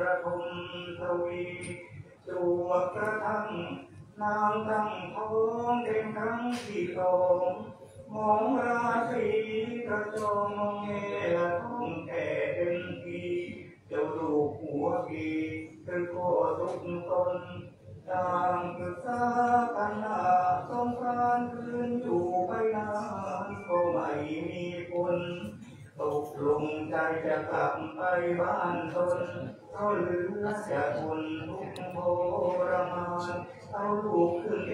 ระทมทวีจวบกระทั่งนางตั้งท้องเป็นครั้งที่สองมองราตรีกระจงมองเงยท้องแก่เต็มทีเจ้าลูกหัวกีคือโคทุกตนต่างศึกษากันหน้าสงกรานต์คืนอยู่ไปนานก็ไม่มีผลตกลงใจจะกลับไปบ้านตนเพราะเหลือจะทนทุกข์ทรมานเอาลูกขึ้นเอ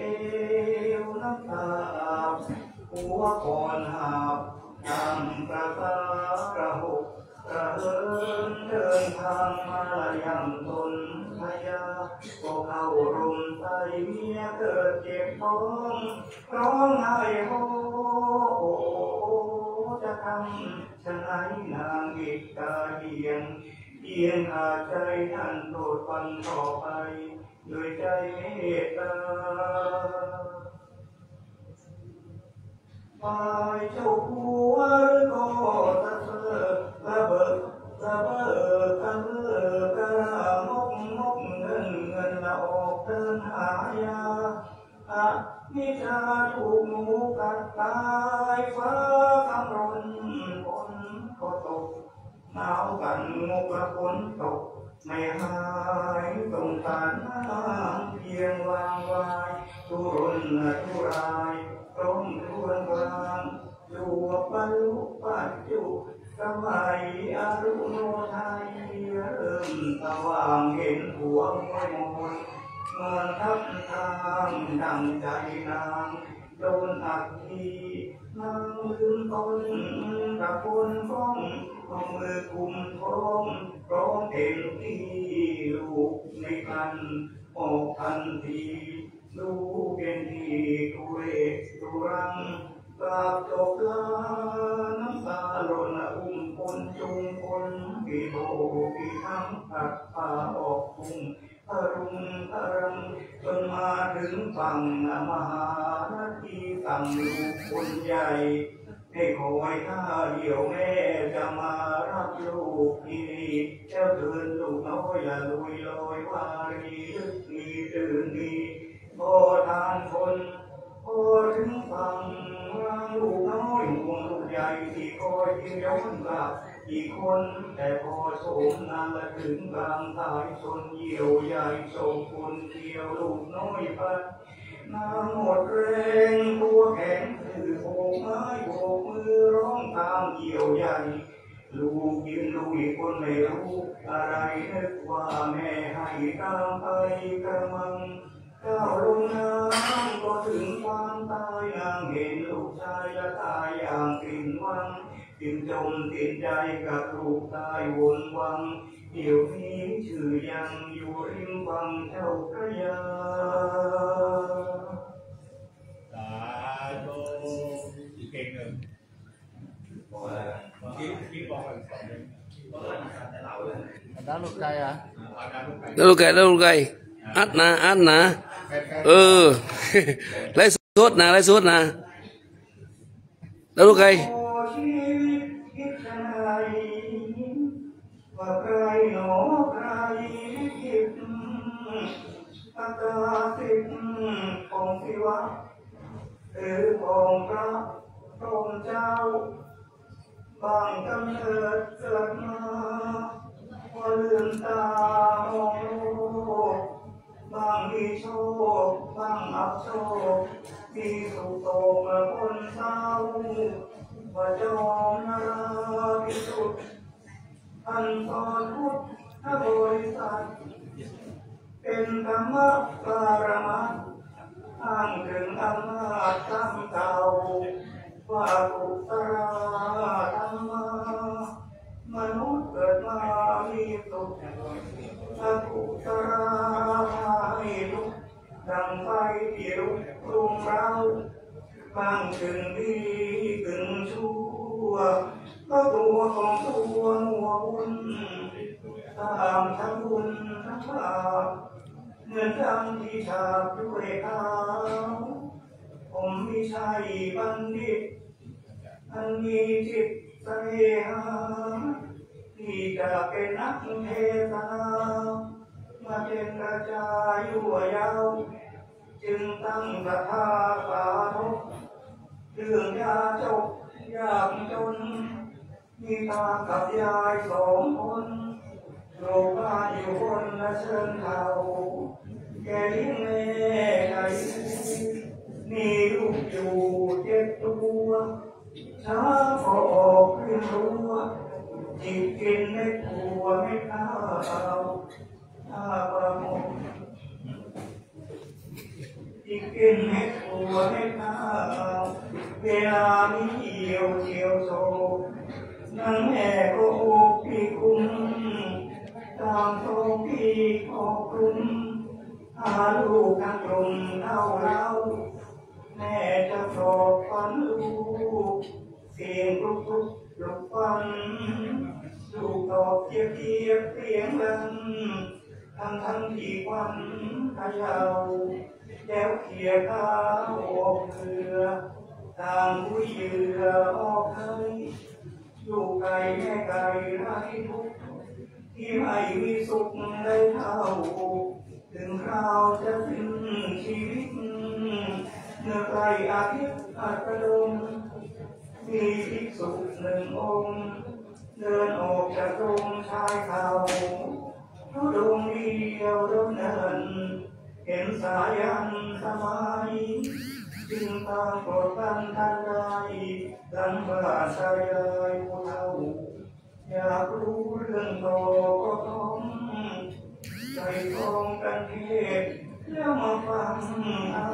วน้ำตาอาบหัวก่อนหาบนำประสากระหกกระเฮินเดินทางมายังตนพยาก็เข้ารุมใส่เมียเกิดเจ็บท้องร้องไห้โฮจะทำฉะนั้นนางกิตตาเอียงขาดใจท่านโปรดฟังต่อไปด้วยใจเมตตาฝ่ายเจ้าผัวก็ตะเสอระเบิดกันกระมกเงินละออกเดินหายานิชาถูกหนูกัดตายฟ้าคำรนฝนก็ตกหนาวกันงกฝนตกไม่หายสงสารนางเพียงวางวายทุรนทุรายร้องทวนกลางจูบบรรลุปัจจุสมัยอรุณไทยเริ่มสว่างเห็นหัวมวยมนเมื่อทับทางดังใจนางโดนอักทีนางลืมตนกับคนฟ้องเอามือกุมท้องร้องเต็มที่ลูกในคันออกทันทีลูกเป็นที่ทุเรศทุรังกราบจบลาน้ำตาหล่นอุ้มคนจุงคนกี่โบกี่ทั้งตัดผ้าออกพุ่งพรุงพรังจนมาถึงฝั่งมหานาทีสั่งลูกคนใหญ่ให้คอยท่าเดียวแม่จะมารับลูกที่นี่เจ้าเดินลูกน้อยอย่าลุยลอยวารีลึกมีตื่นมีพอทานคนพอถึงฝั่งวางลูกน้อยห่วงลูกใหญ่ที่คอยที่ย้อนกลับอีกคนแต่พอโสมนางละถึงกลางตายชนเหี่ยวใหญ่ส่งคนเที่ยวลูกน้อยไปนางหมดแรงตัวแข็งถือโบกไม้โบกมือร้องตามเหี่ยวใหญ่ลูกยืนดูอีกคนไม่รู้อะไรนึกว่าแม่ให้ตามไปกระมังก้าวลงน้ำก็ถึงความตายนางเห็นลูกชายจะตายอย่างสิ้นหวังติดจมติดใจกับลูกตายวนวังเดี๋ยวนี้ชื่อยังอยู่ริมฝั่งเจ้าพระยาสาธุอีกเพลงหนึ่งที่บอกกันสองเพลงด้านลูกไก่อ่ะด้านลูกไก่อัดนะไล่สดนะแล้วลูกไก่ว่าใครหนอใครคิดอากาศิษย์ของศิวะหรือของพระพรหมเจ้าบางกำเนิดเกิดมาว่าลืมตามองโลกบางมีโชคบางอับโชคมีสุขโตมาคนเศร้าว่าจอมนาราพิสุทธิ์อันตอนพุทธบริษัทเป็นธรรมปรมัตถ์อ้างถึงอำนาจธรรมเก่าว่ากุศลธรรมามนุษย์เกิดมามีสุขอกุศลให้ลุกดังไฟที่ลุกรุมเราบางถึงดีถึงชั่วก็ตัวของตัวหัวบุญตามทั้งบุญทั้งบาปเหมือนดังที่ฉาบด้วยขาวผมไม่ใช่บัณฑิตอันมีจิตเสหาที่จะเป็นนักเทศนา จึงตั้งศรัทธาสาธุเรื่องยาจกยากจนมีตากับยายสองคนโลกบ้านอยู่คนละเชิญเขาแกเลี้ยงแม่ไก่มีลูกอยู่7 ตัวช้าพอออกขึ้นรั้วจิบกินเม็ดถั่วเม็ดข้าวถ้าประมงจิบกินเม็ดถั่วเม็ดข้าวเวลามีเหี่ยวเฉียวโซนั่งแม่ก็อุกพี่คุ้มตามทรงพี่ขอบคุณหาลูกกันกลุ่มเท่าเราแม่จะสอบฝันลูกเสียงลุกลุกลุกฟันลูกตอบเทียบเทียบเสียงดังทั้งที่ควันขยาวแล้วเขี่ยข้าวออกเรือต่างคุยเหยื่อออกให้ลูกไก่แม่ไก่ไร้ทุกข์ที่ไม่มีสุขได้เท่าถึงคราวจะสิ้นชีวิตเมื่อไกลอาทิตย์อัสดงมีภิกษุ1 องค์เดินออกจากตรงชายเขาทุดงเดียวดงนั้นเห็นสายันสมัยจึงตามกดกันทันใดดังว่าชายเลยผู้เฒ่าอยากรู้เรื่องโตก็ต้องใจตรงกันเทศแล้วมาฟังเอา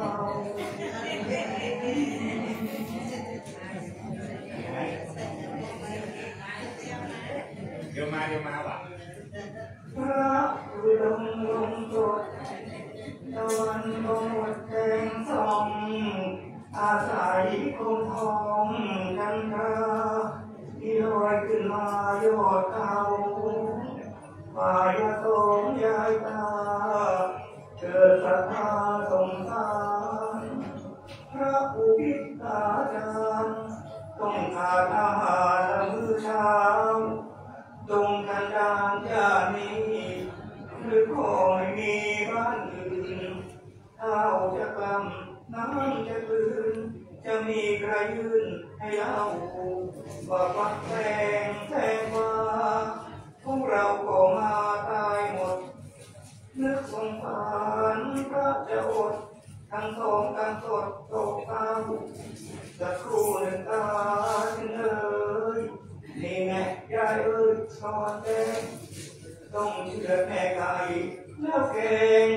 เดี๋ยวมาว่ะพระอุดมลงโปรดตะวันก็หมดแสงส่องอาศัยคงทองกันตราที่ลอยขึ้นมายอดเขาฝ่ายสงยายตาเกิดศรัทธาสงสารพระอุปิตาจารย์ต้องขาดอาหารมื้อเช้าจงกันดานญาตินี้หรือคอยมีบ้านอื่นข้าวจะกลัมน้ำจะคืนจะมีใครยืนให้เล่าว่าปักแทงมาพวกเราก็มาตายหมดนึกสงสารพระจะอดทั้งสองกันสดตกเต้าจะครู่หนึ่งตาถึงเลยนี่ไงยายเอ้ยสอนแดงต้องเชื่อแม่ไก่แล้วเก่ง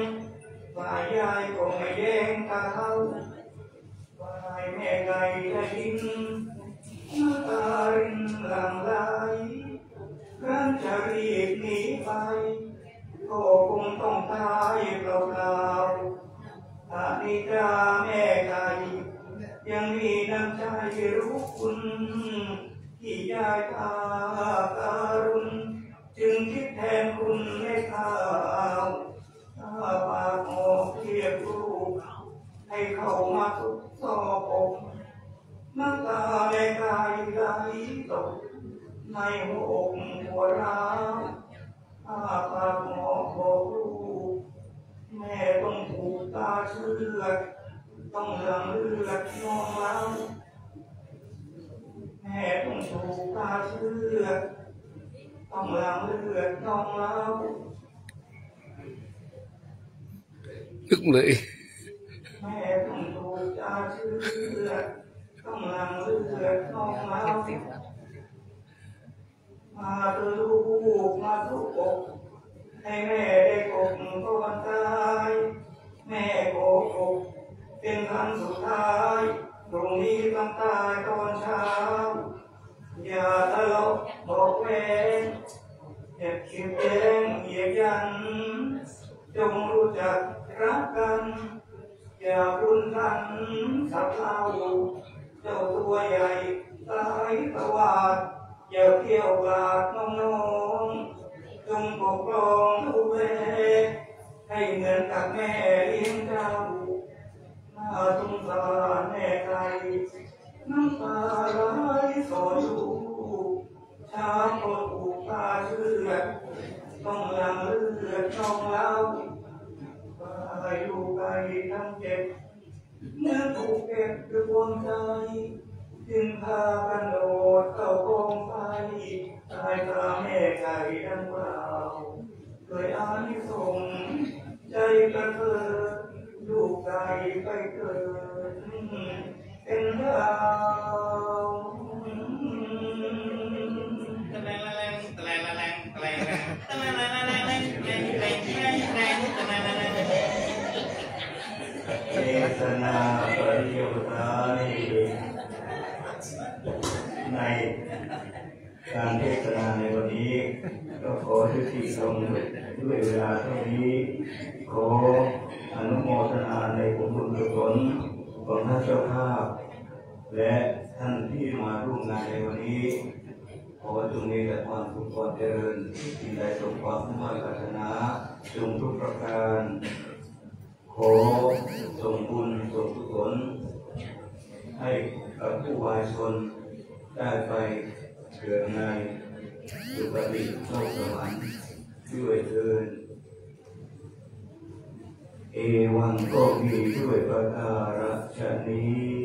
ฝ่ายยายก็ไม่แย่งตาเท่าฝ่ายแม่ไก่จะยินน้ำตารินหลั่งไหลครั้นจะรีบหนีไปก็คงต้องตายเปล่าๆถ้านิจาแม่ไก่ยังมีน้ำใจรู้คุณที่ยายตาการุณจึงคิดแทนคุณให้ข้าวถ้าปากออกเรียกลูกให้เข้ามาทุกซอกอกน้ำตาในกายไหลตกในหัวอกหัวร้าวถ้าปากออกบอกลูกแม่ต้องถูกตาเชือดต้องหลั่งเลือดนองเล่าแม่ต้องถูกตาเชือดต้องหลั่งเลือดนองเล่านึกเลยแม่ต้องถูกตาเชือดต้องหลั่งเลือดนองเล่ามาเถอะลูกมาทุกอกให้แม่ได้กบก่อนตายแม่โกหกเป็นครั้งสุดท้ายตรงนี้ต้องตายตอนเช้าอย่าทะเลาะบอกแม่เจ็บคิดเองเหยียดยันจงรู้จักรักกันอย่ารุนกันสับเล่าเจ้าตัวใหญ่ตายตวาดอย่าเที่ยวกลาดน้องๆจงปกครองดูแลให้เหมือนกับแม่เลี้ยงเจ้าน่าสงสารแม่ไก่น้ำตาไหลสอยลูกช้างก็ถูกตาเชือดต้องหลั่งเลือดนองเล่าไปลูกไก่ ทั้งเจ็บเมื่อถูกเก็บด้วยความใจจึงพากันโดดเข้ากองไฟตายตาแม่ไก่ดังเปล่าโดยอานิสงส์ใจกระเทิดลูกไก่ไปเกิดเป็นดาวเทศนาปริโยชน์ในการเทศนาในวันนี้ก็ขอยุติลงด้วยเวลาเท่านี้ขออนุโมทนาในผลบุญกุศลของท่านเจ้าภาพและท่านที่มาร่วมงานในวันนี้ขอจงมีแต่ความสุขความเจริญสิ่งใดสมความมุ่งมั่นปรารถนาจงทุกประการขอส่งบุญส่งกุศลให้กับผู้วายชนได้ไปเกิดในสุคติโลกสวรรค์ด้วยเถิดเอวังก็มีด้วยประการฉะนี้